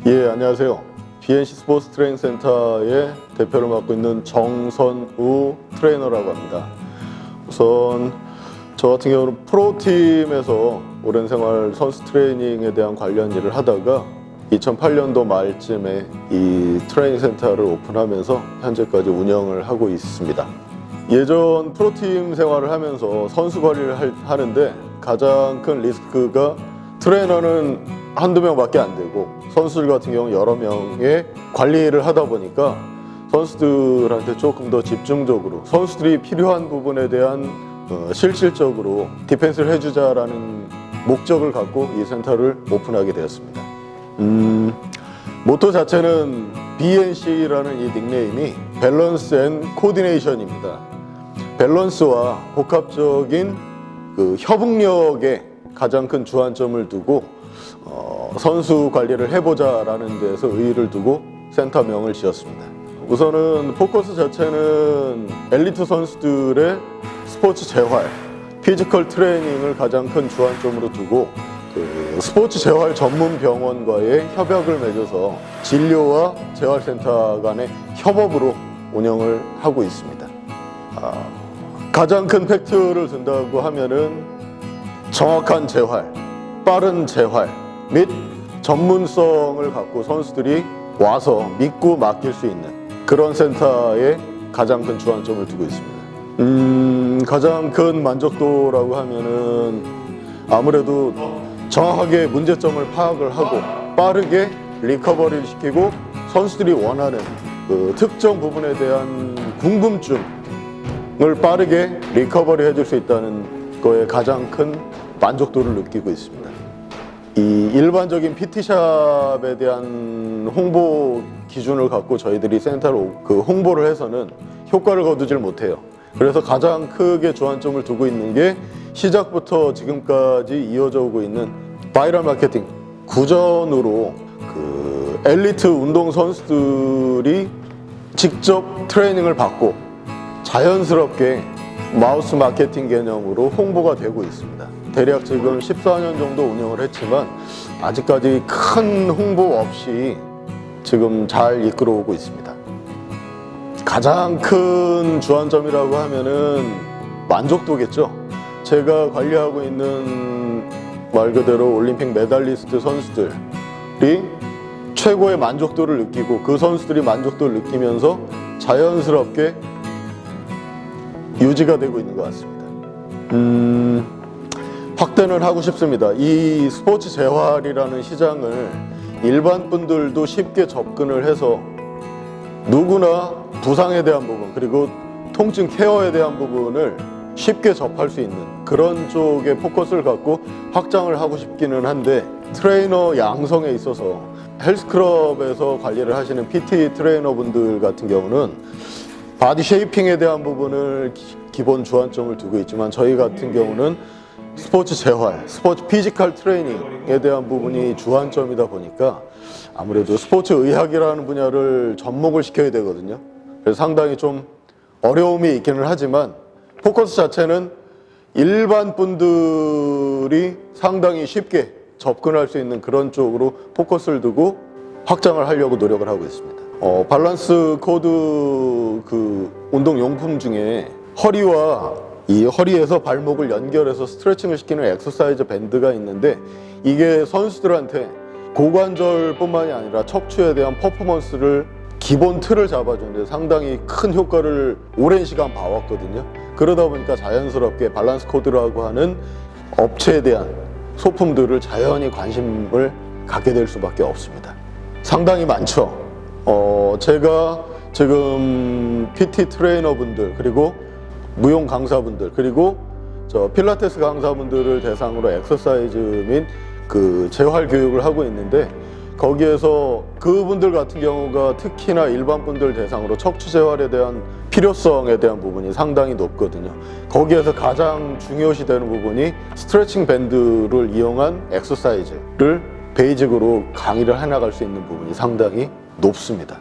예, 안녕하세요. BNC 스포츠 트레이닝 센터의 대표를 맡고 있는 정선우 트레이너라고 합니다. 우선 저 같은 경우는 프로팀에서 오랜 생활 선수 트레이닝에 대한 관련 일을 하다가 2008년도 말쯤에 이 트레이닝 센터를 오픈하면서 현재까지 운영을 하고 있습니다. 예전 프로팀 생활을 하면서 선수 관리를 하는데 가장 큰 리스크가 트레이너는 한두 명밖에 안 되고 선수들 같은 경우는 여러 명의 관리를 하다 보니까 선수들한테 조금 더 집중적으로 선수들이 필요한 부분에 대한 실질적으로 디펜스를 해주자라는 목적을 갖고 이 센터를 오픈하게 되었습니다. 모토 자체는 BNC라는 이 닉네임이 밸런스 앤 코디네이션입니다. 밸런스와 복합적인 그 협응력에 가장 큰 주안점을 두고 선수 관리를 해보자라는 데서 의의를 두고 센터명을 지었습니다. 우선은 포커스 자체는 엘리트 선수들의 스포츠 재활, 피지컬 트레이닝을 가장 큰 주안점으로 두고 그 스포츠 재활 전문 병원과의 협약을 맺어서 진료와 재활센터 간의 협업으로 운영을 하고 있습니다. 가장 큰 팩트를 든다고 하면은 정확한 재활, 빠른 재활 및 전문성을 갖고 선수들이 와서 믿고 맡길 수 있는 그런 센터에 가장 큰 주안점을 두고 있습니다. 가장 큰 만족도라고 하면은 아무래도 정확하게 문제점을 파악을 하고 빠르게 리커버리를 시키고 선수들이 원하는 그 특정 부분에 대한 궁금증을 빠르게 리커버리 해줄 수 있다는 거에 가장 큰 만족도를 느끼고 있습니다. 이 일반적인 PT샵에 대한 홍보 기준을 갖고 저희들이 센터로 그 홍보를 해서는 효과를 거두질 못해요. 그래서 가장 크게 주안점을 두고 있는 게 시작부터 지금까지 이어져 오고 있는 바이럴 마케팅 구전으로 그 엘리트 운동 선수들이 직접 트레이닝을 받고 자연스럽게 마우스 마케팅 개념으로 홍보가 되고 있습니다. 대략 지금 14년 정도 운영을 했지만 아직까지 큰 홍보 없이 지금 잘 이끌어오고 있습니다. 가장 큰 주안점이라고 하면은 만족도겠죠. 제가 관리하고 있는 말 그대로 올림픽 메달리스트 선수들이 최고의 만족도를 느끼고 그 선수들이 만족도를 느끼면서 자연스럽게 유지가 되고 있는 것 같습니다. 확대는 하고 싶습니다. 이 스포츠 재활이라는 시장을 일반 분들도 쉽게 접근을 해서 누구나 부상에 대한 부분 그리고 통증 케어에 대한 부분을 쉽게 접할 수 있는 그런 쪽에 포커스를 갖고 확장을 하고 싶기는 한데 트레이너 양성에 있어서 헬스클럽에서 관리를 하시는 PT 트레이너 분들 같은 경우는 바디 쉐이핑에 대한 부분을 기본 주안점을 두고 있지만 저희 같은 경우는 스포츠 재활, 스포츠 피지컬 트레이닝에 대한 부분이 주안점이다 보니까 아무래도 스포츠 의학이라는 분야를 접목을 시켜야 되거든요. 그래서 상당히 좀 어려움이 있기는 하지만 포커스 자체는 일반 분들이 상당히 쉽게 접근할 수 있는 그런 쪽으로 포커스를 두고 확장을 하려고 노력을 하고 있습니다. 밸런스 코드 그 운동용품 중에 허리와 이 허리에서 발목을 연결해서 스트레칭을 시키는 엑서사이즈 밴드가 있는데 이게 선수들한테 고관절뿐만이 아니라 척추에 대한 퍼포먼스를 기본 틀을 잡아주는데 상당히 큰 효과를 오랜 시간 봐왔거든요. 그러다 보니까 자연스럽게 밸런스 코드라고 하는 업체에 대한 소품들을 자연히 관심을 갖게 될 수밖에 없습니다. 상당히 많죠. 제가 지금 PT 트레이너분들 그리고 무용 강사분들 그리고 저 필라테스 강사분들을 대상으로 엑서사이즈 및 그 재활 교육을 하고 있는데 거기에서 그분들 같은 경우가 특히나 일반 분들 대상으로 척추 재활에 대한 필요성에 대한 부분이 상당히 높거든요. 거기에서 가장 중요시 되는 부분이 스트레칭 밴드를 이용한 엑서사이즈를 베이직으로 강의를 해나갈 수 있는 부분이 상당히 높습니다.